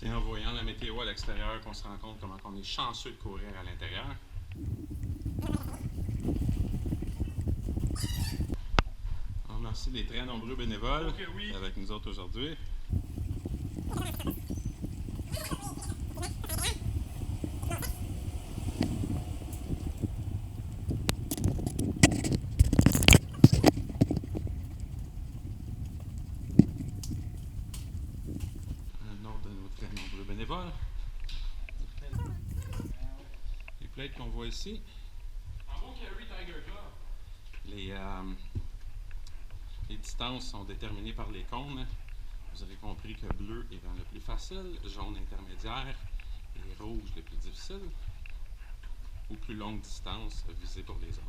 C'est en voyant la météo à l'extérieur qu'on se rend compte comment on est chanceux de courir à l'intérieur. On remercie les très nombreux bénévoles avec nous autres aujourd'hui. Un autre de nos très nombreux bénévoles. Les plates qu'on voit ici. Les distances sont déterminées par les cônes. Vous avez compris que bleu étant le plus facile, jaune intermédiaire et rouge le plus difficile, ou plus longue distance visée pour les hommes.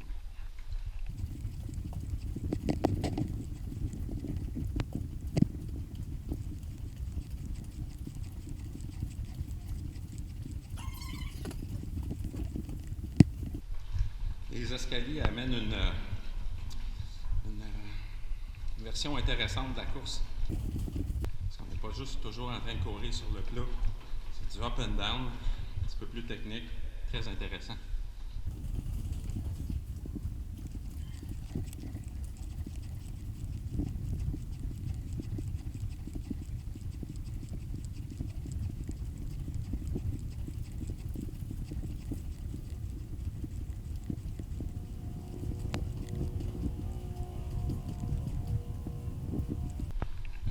Les escaliers amènent une version intéressante de la course. Parce qu'on n'est pas juste toujours en train de courir sur le plat. C'est du up and down, un petit peu plus technique, très intéressant.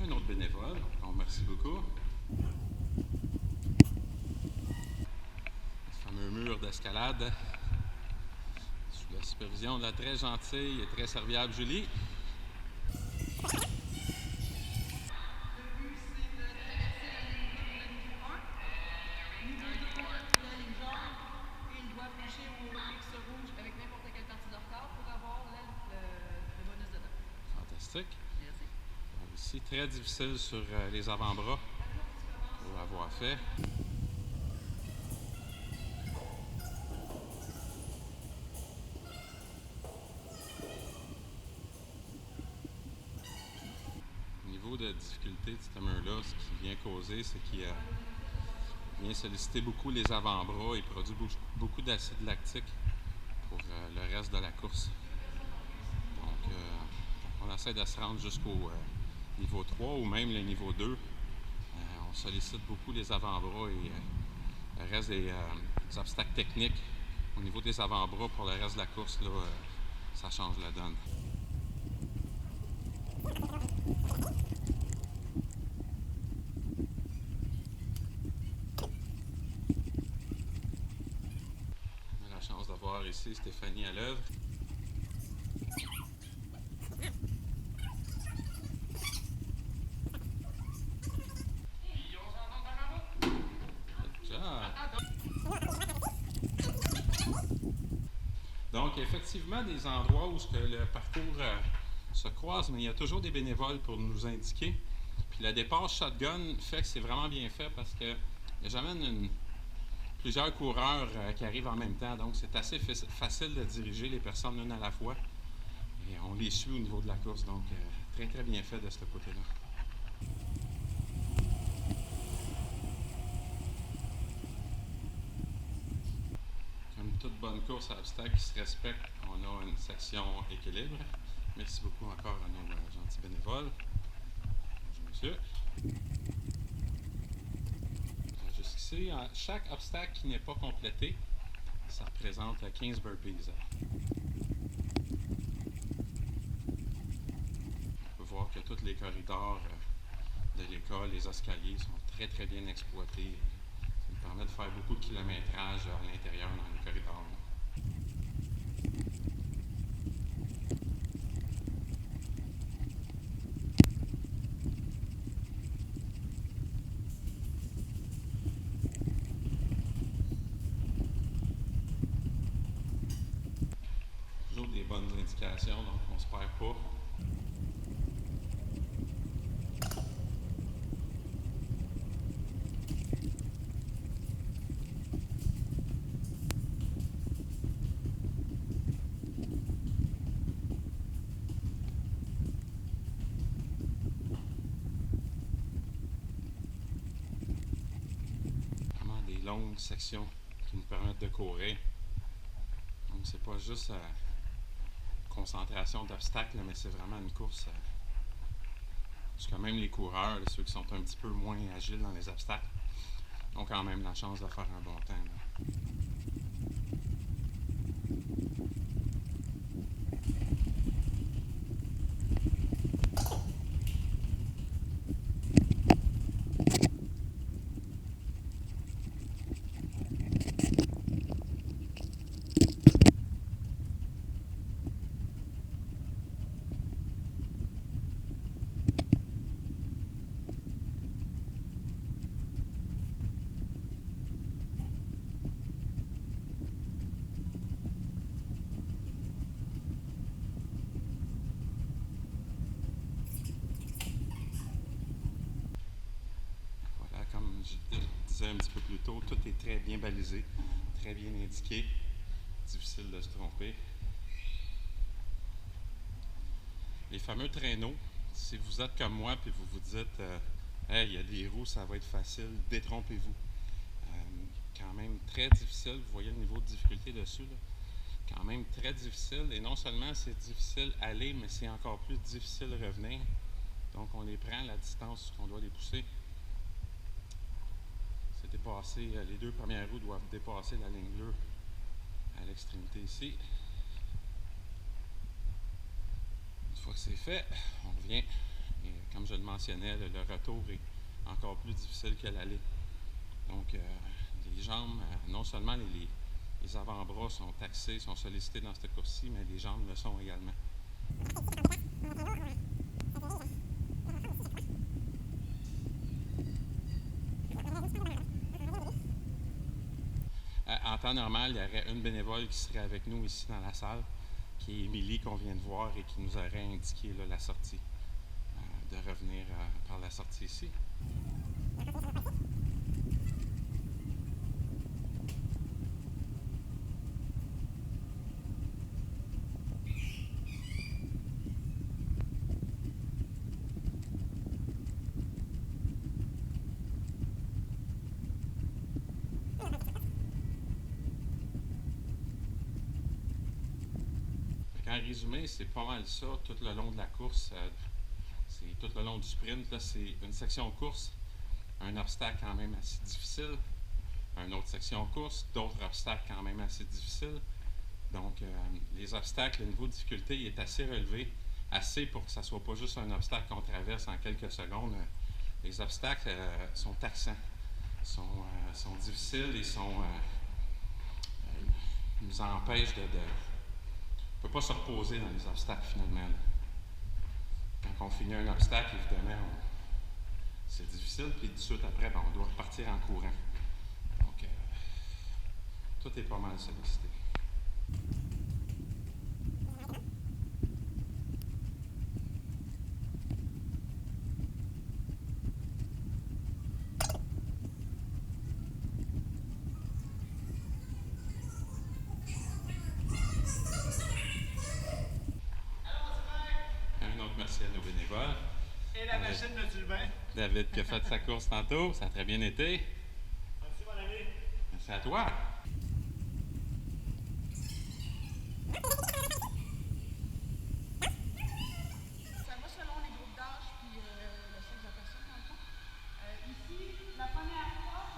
Un autre bénévole, on remercie beaucoup. Ce fameux mur d'escalade sous la supervision de la très gentille et très serviable Julie. Fantastique. Ici, très difficile sur les avant-bras pour l'avoir fait. Au niveau de difficulté de ce mur-là, ce qui vient causer, c'est qu'il vient solliciter beaucoup les avant-bras et produit beaucoup d'acide lactique pour le reste de la course. Donc, on essaie de se rendre jusqu'au niveau 3 ou même le niveau 2. On sollicite beaucoup les avant-bras et le reste des obstacles techniques au niveau des avant-bras pour le reste de la course, là, ça change la donne. On a la chance de voir ici Stéphanie à l'œuvre. Donc, effectivement, des endroits où le parcours se croise, mais il y a toujours des bénévoles pour nous indiquer. Puis le départ shotgun fait que c'est vraiment bien fait parce que j'amène plusieurs coureurs qui arrivent en même temps. Donc, c'est assez facile de diriger les personnes l'une à la fois. Et on les suit au niveau de la course. Donc, très, très bien fait de ce côté-là. Toute bonne course à obstacles qui se respecte, on a une section équilibre. Merci beaucoup encore à nos gentils bénévoles. Bonjour monsieur. Jusqu'ici, chaque obstacle qui n'est pas complété, ça représente 15 burpees. On peut voir que tous les corridors de l'école, les escaliers sont très très bien exploités. Ça nous permet de faire beaucoup de kilométrage à l'intérieur dans les corridors. Toujours des bonnes indications, donc on ne se perd pas. longues sections qui nous permettent de courir. Donc c'est pas juste concentration d'obstacles, mais c'est vraiment une course jusqu'à même les coureurs, ceux qui sont un petit peu moins agiles dans les obstacles, ont quand même la chance de faire un bon temps. Là. Comme je disais un petit peu plus tôt, tout est très bien balisé, très bien indiqué, difficile de se tromper. Les fameux traîneaux, si vous êtes comme moi et vous vous dites hey, il y a des roues, ça va être facile, détrompez-vous. Quand même très difficile, vous voyez le niveau de difficulté dessus, là. Quand même très difficile, et non seulement c'est difficile aller, mais c'est encore plus difficile revenir. Donc on les prend à la distance qu'on doit les pousser. Dépasser, les deux premières roues doivent dépasser la ligne bleue à l'extrémité ici. Une fois que c'est fait, on revient. Et comme je le mentionnais, le retour est encore plus difficile que l'aller. Donc, les jambes, non seulement les avant-bras sont taxés, sont sollicités dans cette course-ci, mais les jambes le sont également. En temps normal, il y aurait une bénévole qui serait avec nous ici dans la salle, qui est Émilie, qu'on vient de voir et qui nous aurait indiqué là, la sortie, de revenir par la sortie ici. En résumé, c'est pas mal ça tout le long de la course. C'est tout le long du sprint. Là, c'est une section course, un obstacle quand même assez difficile, une autre section course, d'autres obstacles quand même assez difficiles. Donc, les obstacles, le niveau de difficulté est assez relevé, assez pour que ça ne soit pas juste un obstacle qu'on traverse en quelques secondes. Les obstacles sont taxants, sont difficiles et nous empêchent de on ne peut pas se reposer dans les obstacles finalement. Là. Quand on finit un obstacle, évidemment, c'est difficile, puis tout de suite après, on doit repartir en courant. Donc, tout est pas mal sollicité. Merci à nos bénévoles. Et la machine de Sylvain. David qui a fait sa course tantôt, ça a très bien été. Merci mon ami. Merci à toi. Ça va selon les groupes d'âge puis le sexe de la personne dans le fond. Ici, la première corde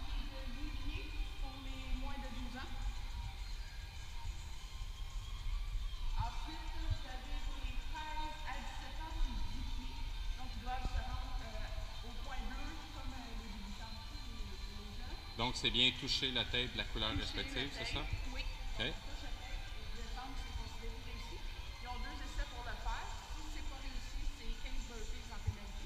qui est de 8 pieds pour les moins de 12 ans. Ensuite, vous avez pour les 13 à 17 ans qui est 10 pieds. Donc, ils doivent se rendre au point bleu comme les débutants aussi, les jeunes. Donc, c'est bien toucher la tête de la couleur respective, c'est ça? Oui. Okay. Ils ont 2 essais pour le faire. Si ce n'est pas réussi, c'est 15 burpees en pénalité.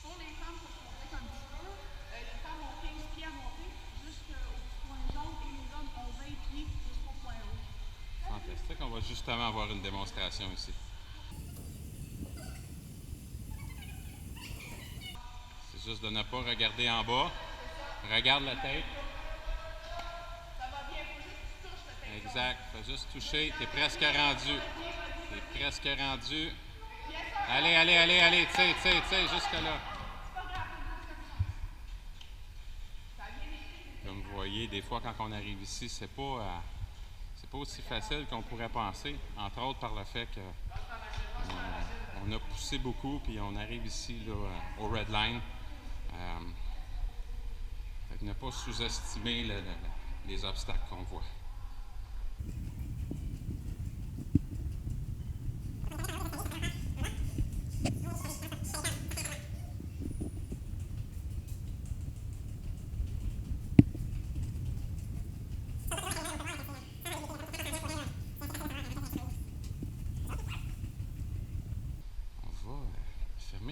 Pour les femmes, pour se montrer un petit peu, les femmes ont 15 pieds à monter jusqu'au point jaune et les hommes ont 20 pieds jusqu'au point rouge. Fantastique. On va justement avoir une démonstration ici. C'est juste de ne pas regarder en bas. Regarde la tête. Ça va bien, il faut juste que tu touches ta tête. Exact. Fais juste toucher. Tu es presque rendu. Tu es presque rendu. Allez. Tire, jusque là. Comme vous voyez. voyez, des fois, quand on arrive ici, c'est pas aussi facile qu'on pourrait penser, entre autres par le fait que on a poussé beaucoup, puis on arrive ici là, au Red Line. Fait que ne pas sous-estimer les obstacles qu'on voit.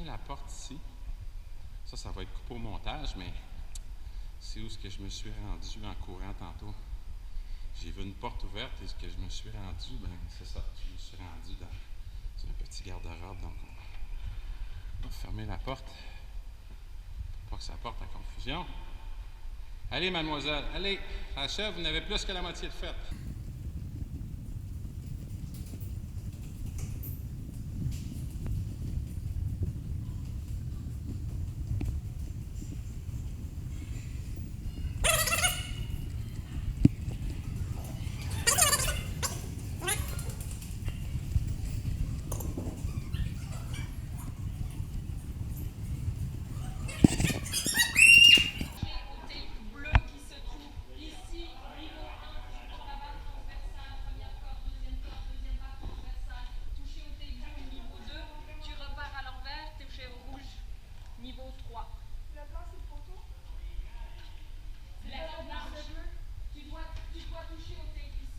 La porte ici, ça va être coupé au montage, mais c'est où est-ce que je me suis rendu en courant tantôt. J'ai vu une porte ouverte et ce que je me suis rendu, ben c'est ça, je me suis rendu dans un petit garde-robe, donc on va fermer la porte pour pas que ça porte à confusion. Allez mademoiselle, allez, achève, vous n'avez plus que la moitié de faite.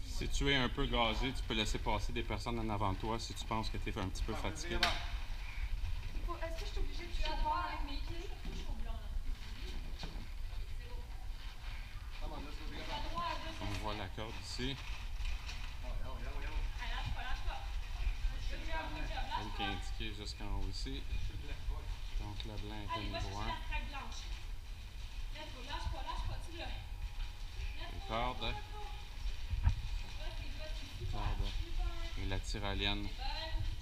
Si tu es un peu gazé, tu peux laisser passer des personnes en avant de toi si tu penses que tu es un petit peu fatigué. Est-ce que je suis obligée de toucher droit avec mes pieds? On voit la corde ici. Celle qui est indiquée jusqu'en haut ici. Donc le blanc est au niveau 1. Les cordes. Et la tyrolienne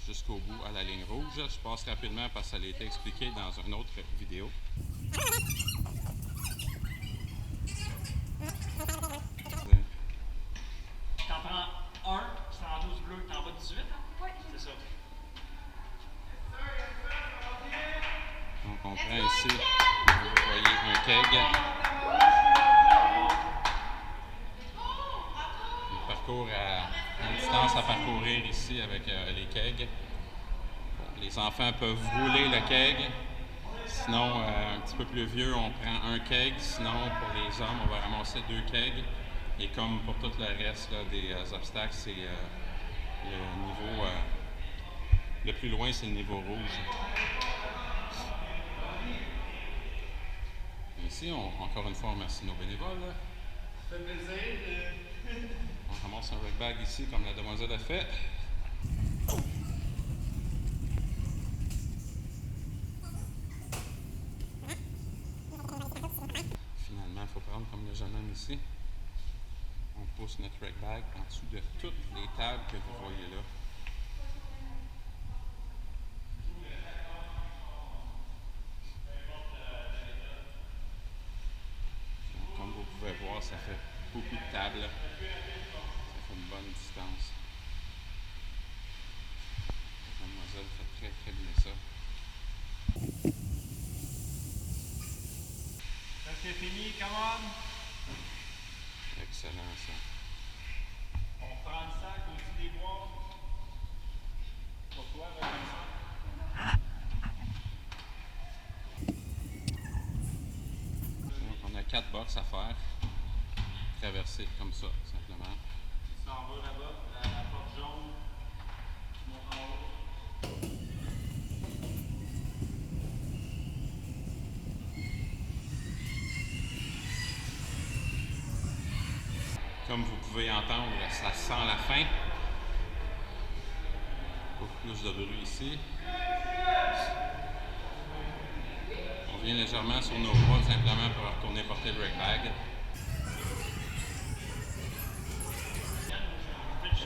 jusqu'au bout à la ligne rouge. Je passe rapidement parce que ça a été expliqué dans une autre vidéo. T'en prends un, tu prends 12 bleus, t'en vas 18? Oui. C'est ça. Donc on prend ici, vous voyez un keg. Le parcours à une distance à parcourir ici avec les kegs. Bon, les enfants peuvent rouler le keg. Sinon, un petit peu plus vieux, on prend un keg. Sinon, pour les hommes, on va ramasser 2 kegs. Et comme pour tout le reste là, des obstacles, c'est le niveau... le plus loin, c'est le niveau rouge. Ici, encore une fois, on remercie nos bénévoles. Ça fait plaisir. On ramasse un rec bag ici, comme la demoiselle a fait. Finalement, il faut prendre comme le jeune homme ici. On pousse notre rec bag en dessous de toutes les tables que vous voyez là. Donc, comme vous pouvez voir, ça fait beaucoup de tables. Ça fait une bonne distance. La mademoiselle fait très très bien ça. C'est fini, come on! Excellent ça. On prend le sac au-dessus des bois. Pourquoi, Vincent? Donc on a 4 box à faire. Traverser comme ça, simplement. Tu s'en vas là-bas, la porte jaune. Tu montes en haut. Comme vous pouvez entendre, ça sent la fin. Beaucoup plus de bruit ici. On vient légèrement sur nos pas simplement pour retourner porter le rec bag.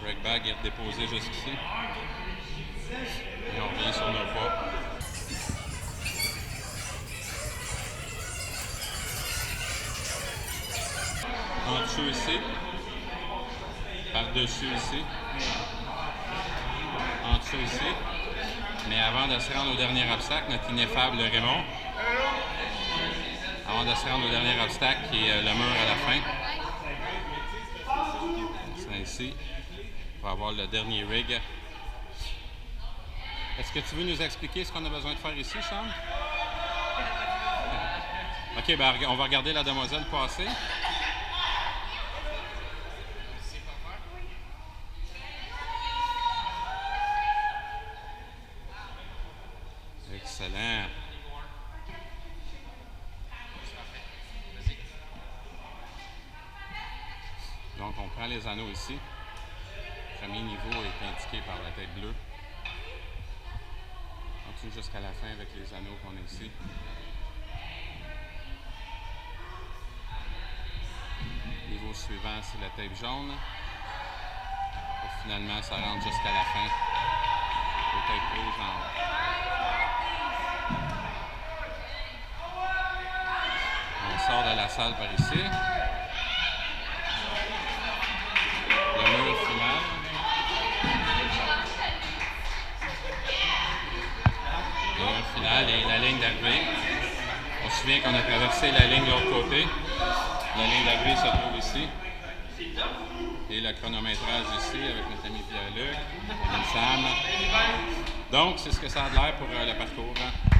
Le rec bag est déposé jusqu'ici. Et on revient sur nos pas. En dessous ici. Par-dessus ici. En dessous ici. Mais avant de se rendre au dernier obstacle, notre ineffable Raymond. Avant de se rendre au dernier obstacle qui est le mur à la fin. C'est ici. On va avoir le dernier rig. Est-ce que tu veux nous expliquer ce qu'on a besoin de faire ici, Sean? OK, ben, on va regarder la demoiselle passer. Excellent. Donc, on prend les anneaux ici. Le premier niveau est indiqué par la tête bleue. On continue jusqu'à la fin avec les anneaux qu'on a ici. Niveau suivant, c'est la tête jaune. Et finalement, ça rentre jusqu'à la fin. La tête rouge en haut. On sort de la salle par ici. Le mur final. Le mur final et la ligne d'arrivée. On se souvient qu'on a traversé la ligne de l'autre côté. La ligne d'arrivée se trouve ici. Et le chronométrage ici avec notre ami Pierre-Luc, notre ami Sam. Donc, c'est ce que ça a l'air pour le parcours. Hein?